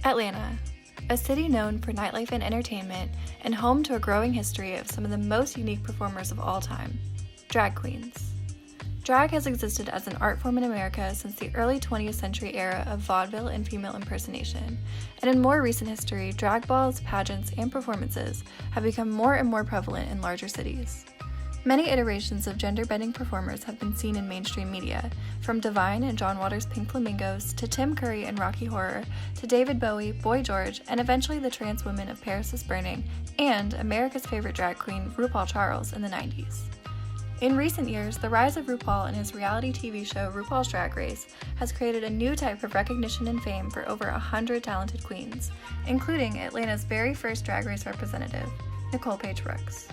Atlanta, a city known for nightlife and entertainment and home to a growing history of some of the most unique performers of all time, drag queens. Drag has existed as an art form in America since the early 20th century era of vaudeville and female impersonation, and in more recent history, drag balls, pageants, and performances have become more and more prevalent in larger cities. Many iterations of gender-bending performers have been seen in mainstream media, from Divine and John Waters' Pink Flamingos, to Tim Curry and Rocky Horror, to David Bowie, Boy George, and eventually the trans women of Paris is Burning, and America's favorite drag queen, RuPaul Charles, in the 90s. In recent years, the rise of RuPaul and his reality TV show RuPaul's Drag Race has created a new type of recognition and fame for over 100 talented queens, including Atlanta's very first Drag Race representative, Nicole Paige Brooks.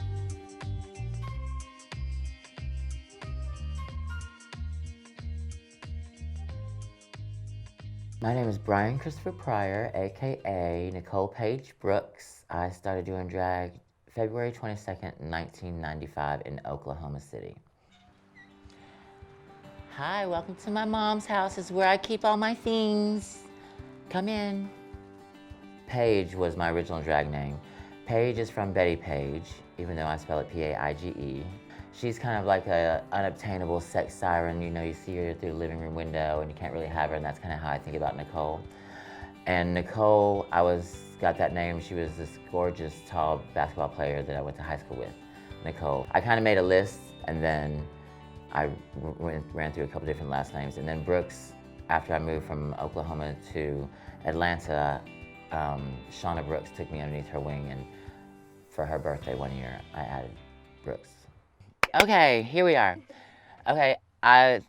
My name is Brian Christopher Pryor, aka Nicole Paige Brooks. I started doing drag February 22nd, 1995 in Oklahoma City. Hi, welcome to my mom's house. It's where I keep all my things. Come in. Paige was my original drag name. Paige is from Betty Page, even though I spell it P-A-I-G-E. She's kind of like a unobtainable sex siren. You know, you see her through the living room window and you can't really have her, and that's kind of how I think about Nicole. And Nicole, got that name. She was this gorgeous, tall basketball player that I went to high school with, Nicole. I kind of made a list, and then I ran through a couple different last names. And then Brooks, after I moved from Oklahoma to Atlanta, Shawnna Brooks took me underneath her wing, and for her birthday one year, I added Brooks. Okay, here we are. Okay, I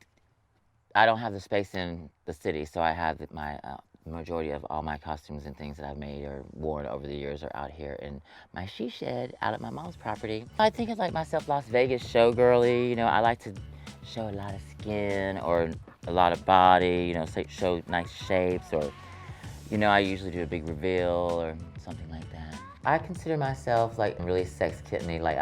don't have the space in the city, so I have my majority of all my costumes and things that I've made or worn over the years are out here in my she shed out at my mom's property. I think of like myself Las Vegas showgirly. You know, I like to show a lot of skin or a lot of body, you know, show nice shapes, or, you know, I usually do a big reveal or something like that. I consider myself like really sex kitteny. Like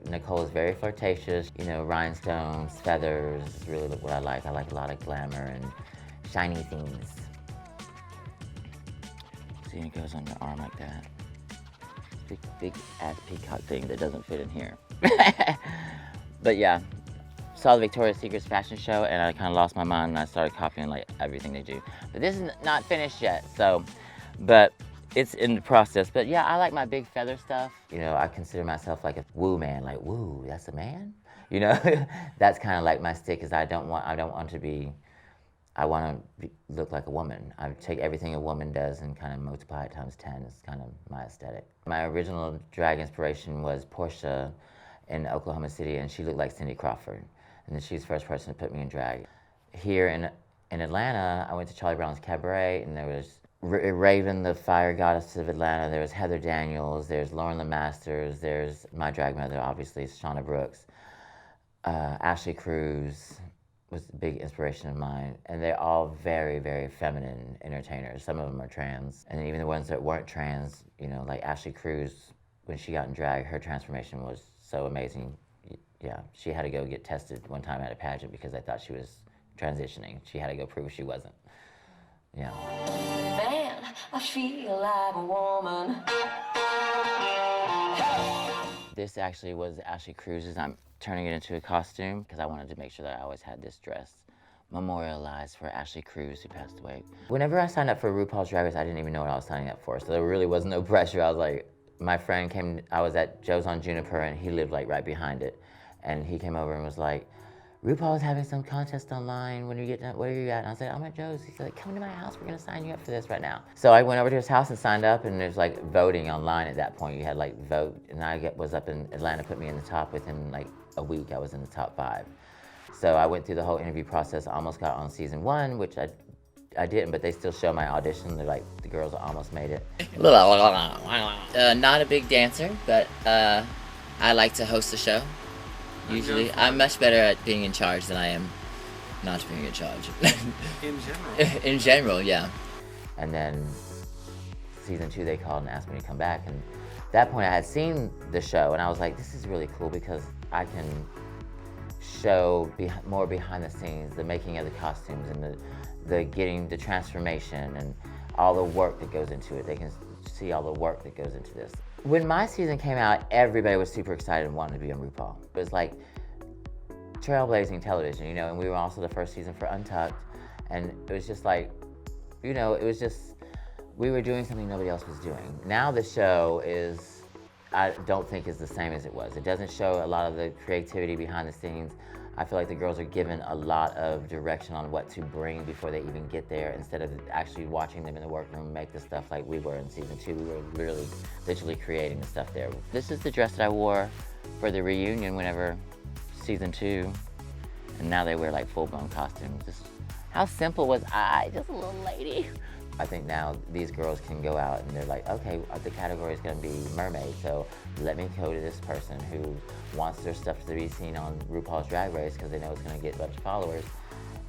Nicole is very flirtatious, you know, rhinestones, feathers is really what I like. I like a lot of glamour and shiny things. See, it goes on your arm like that. Big ass peacock thing that doesn't fit in here. But yeah, saw the Victoria's Secret's fashion show and I kind of lost my mind and I started copying like everything they do. But this is not finished yet, so, but it's in the process. But yeah, I like my big feather stuff. You know, I consider myself like a woo man, like woo, that's a man? You know, that's kind of like my stick, is I don't want to be, I want to look like a woman. I take everything a woman does and kind of multiply it times 10. It's kind of my aesthetic. My original drag inspiration was Portia in Oklahoma City, and she looked like Cindy Crawford. And then she's the first person to put me in drag. Here in Atlanta, I went to Charlie Brown's Cabaret, and there was Raven, the fire goddess of Atlanta. There was Heather Daniels. There's Lauren LeMasters. There's my drag mother, obviously, Shawnna Brooks. Ashley Cruz was a big inspiration of mine, and they're all very, very feminine entertainers. Some of them are trans, and even the ones that weren't trans, you know, like Ashley Cruz, when she got in drag, her transformation was so amazing. Yeah, she had to go get tested one time at a pageant because they thought she was transitioning. She had to go prove she wasn't. Yeah. Man, I feel like a woman. This actually was Ashley Cruz's. I'm turning it into a costume because I wanted to make sure that I always had this dress memorialized for Ashley Cruz, who passed away. Whenever I signed up for RuPaul's Drag Race, I didn't even know what I was signing up for, so there really was no pressure. I was like, my friend came, I was at Joe's on Juniper, and he lived like right behind it, and he came over and was like, RuPaul's having some contest online. When you get done, where are you at? And I was like, I'm at Joe's. He's like, come to my house. We're gonna sign you up for this right now. So I went over to his house and signed up, and there's like voting online at that point. You had like vote, and I was up in Atlanta, put me in the top. Within like a week, I was in the top 5. So I went through the whole interview process. I almost got on season 1, which I didn't, but they still show my audition. They're like, the girls almost made it. Not a big dancer, but I like to host the show. Usually, I'm much better at being in charge than I am not being in charge. In general? In general, yeah. And then season 2, they called and asked me to come back. And at that point, I had seen the show, and I was like, this is really cool because I can show more behind the scenes, the making of the costumes and the getting the transformation. And all the work that goes into it. They can see all the work that goes into this. When my season came out, everybody was super excited and wanted to be on RuPaul. It was like trailblazing television, you know, and we were also the first season for Untucked, and it was just like, you know, it was just, we were doing something nobody else was doing. Now the show is, I don't think is the same as it was. It doesn't show a lot of the creativity behind the scenes. I feel like the girls are given a lot of direction on what to bring before they even get there, instead of actually watching them in the workroom make the stuff like we were in season 2. We were really, literally creating the stuff there. This is the dress that I wore for the reunion whenever season 2, and now they wear like full-blown costumes. Just, how simple was I? Just a little lady. I think now these girls can go out and they're like, okay, the category is gonna be mermaid, so let me go to this person who wants their stuff to be seen on RuPaul's Drag Race because they know it's gonna get a bunch of followers.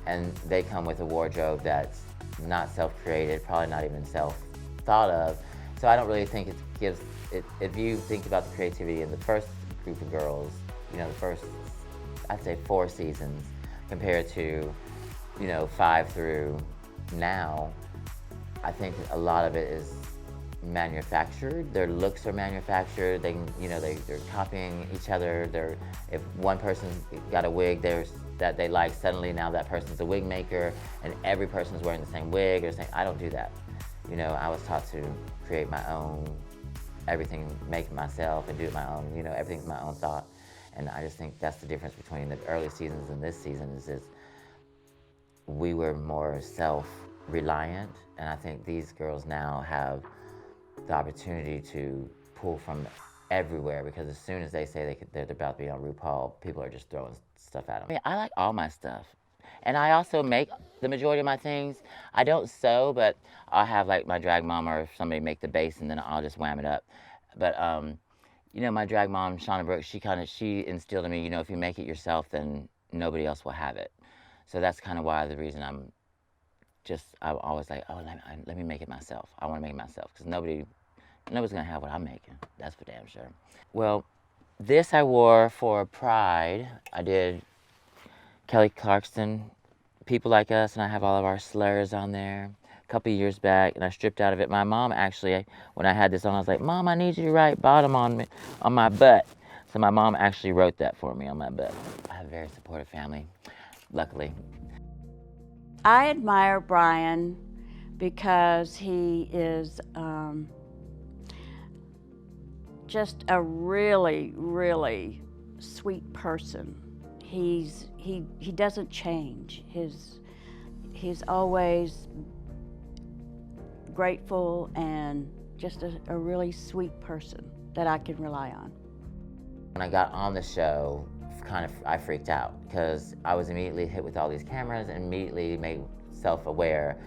And they come with a wardrobe that's not self-created, probably not even self-thought of. So I don't really think it gives, if you think about the creativity in the first group of girls, you know, the first, I'd say 4 seasons compared to, you know, 5 through now, I think a lot of it is manufactured. Their looks are manufactured. They, you know, they're copying each other. If one person got a wig that they like, suddenly now that person's a wig maker, and every person's wearing the same wig or saying, I don't do that. You know, I was taught to create my own, everything, make it myself and do it my own. You know, everything's my own thought, and I just think that's the difference between the early seasons and this season is we were more self-reliant. And I think these girls now have the opportunity to pull from everywhere, because as soon as they say they're about to be on RuPaul, people are just throwing stuff at them. I mean, I like all my stuff. And I also make the majority of my things. I don't sew, but I'll have like my drag mom or somebody make the base and then I'll just wham it up. But you know, my drag mom, Shawnna Brooks, she instilled in me, you know, if you make it yourself, then nobody else will have it. So that's kind of why the reason I'm always like, oh, let me make it myself. I want to make it myself, because nobody's gonna have what I'm making. That's for damn sure. Well, this I wore for Pride. I did Kelly Clarkson, People Like Us, and I have all of our slurs on there a couple of years back, and I stripped out of it. My mom actually, when I had this on, I was like, Mom, I need you to write bottom on my butt. So my mom actually wrote that for me on my butt. I have a very supportive family, luckily. I admire Brian because he is just a really, really sweet person. He doesn't change. He's always grateful and just a really sweet person that I can rely on. When I got on the show, I freaked out because I was immediately hit with all these cameras and immediately made self-aware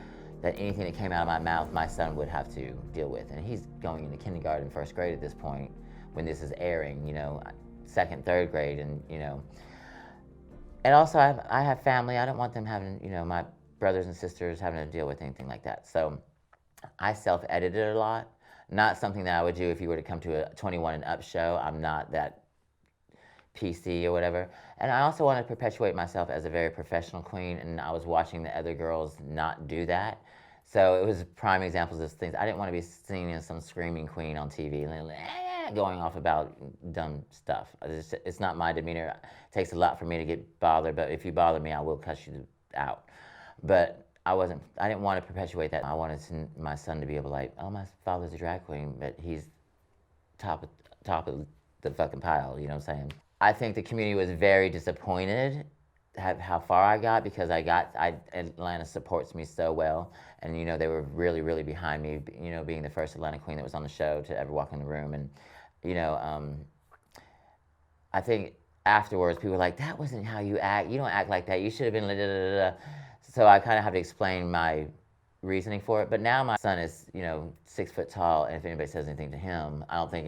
that anything that came out of my mouth, my son would have to deal with. And he's going into kindergarten, 1st grade at this point when this is airing, you know, 2nd, 3rd grade, and, you know. And also I have family. I don't want them having, you know, my brothers and sisters having to deal with anything like that. So I self-edited a lot. Not something that I would do if you were to come to a 21 and up show. I'm not that PC or whatever. And I also want to perpetuate myself as a very professional queen, and I was watching the other girls not do that. So it was prime examples of things. I didn't want to be seen as some screaming queen on TV and going off about dumb stuff. It's not my demeanor. It takes a lot for me to get bothered, but if you bother me, I will cuss you out. But I didn't want to perpetuate that. I wanted my son to be able to like, oh, my father's a drag queen, but he's top of the fucking pile, you know what I'm saying? I think the community was very disappointed how far I got, because Atlanta supports me so well, and you know, they were really, really behind me, you know, being the first Atlanta queen that was on the show to ever walk in the room. And you know, I think afterwards people were like, that wasn't how you act, you don't act like that, you should have been da, da, da, da. So I kind of have to explain my reasoning for it. But now my son is, you know, 6 foot tall, and if anybody says anything to him, I don't think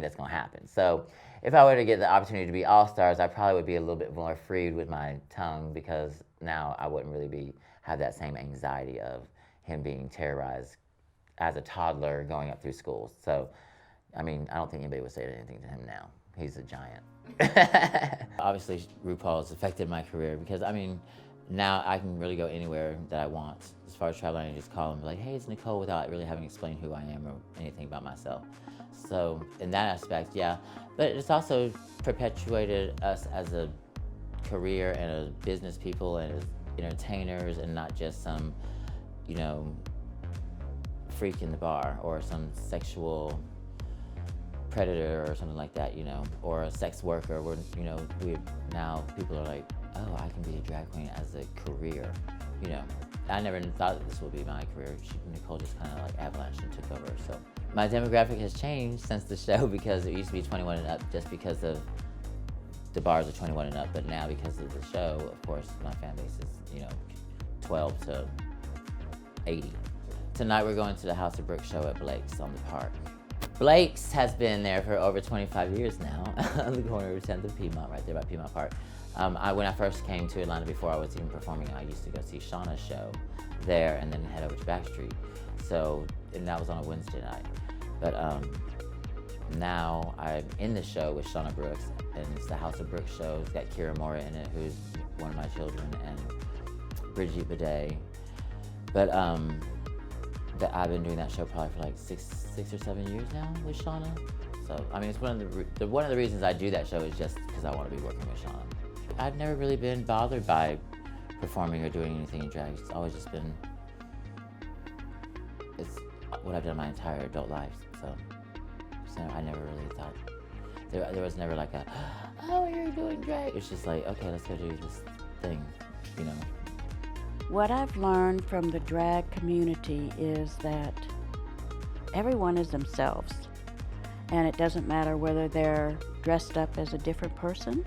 that's gonna happen. So if I were to get the opportunity to be All-Stars, I probably would be a little bit more freed with my tongue, because now I wouldn't really have that same anxiety of him being terrorized as a toddler going up through schools. So, I mean, I don't think anybody would say anything to him now. He's a giant. Obviously, RuPaul has affected my career, because, I mean, now I can really go anywhere that I want. As far as traveling, I just call and be like, hey, it's Nicole, without really having to explain who I am or anything about myself. So in that aspect, yeah. But it's also perpetuated us as a career and as business people and as entertainers, and not just some, you know, freak in the bar or some sexual predator or something like that, you know, or a sex worker. Where, you know, now people are like, oh, I can be a drag queen as a career, you know. I never thought that this would be my career. Nicole just kind of like avalanched and took over. So my demographic has changed since the show, because it used to be 21 and up just because of the bars are 21 and up, but now because of the show, of course, my fan base is, you know, 12 to 80. Tonight we're going to the House of Brooks show at Blake's on the Park. Blake's has been there for over 25 years now, on the corner of 10th and Piedmont, right there by Piedmont Park. When I first came to Atlanta, before I was even performing, I used to go see Shawnna's show there and then head over to Backstreet. So, and that was on a Wednesday night. But now I'm in the show with Shawnna Brooks, and it's the House of Brooks show. It's got Kira Mora in it, who's one of my children, and Brigitte Bidet. But I've been doing that show probably for like six or 7 years now with Shawnna. So I mean, it's one of the reasons I do that show is just because I want to be working with Shawnna. I've never really been bothered by performing or doing anything in drag. It's always just been, it's what I've done my entire adult life. So I never really thought, there was never like a, oh, you're doing drag. It's just like, okay, let's go do this thing, you know. What I've learned from the drag community is that everyone is themselves, and it doesn't matter whether they're dressed up as a different person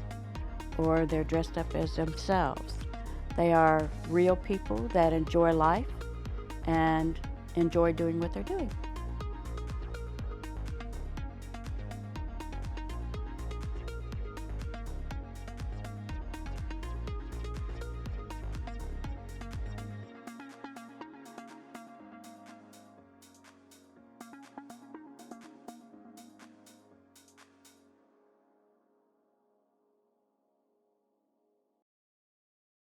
or they're dressed up as themselves. They are real people that enjoy life and enjoy doing what they're doing.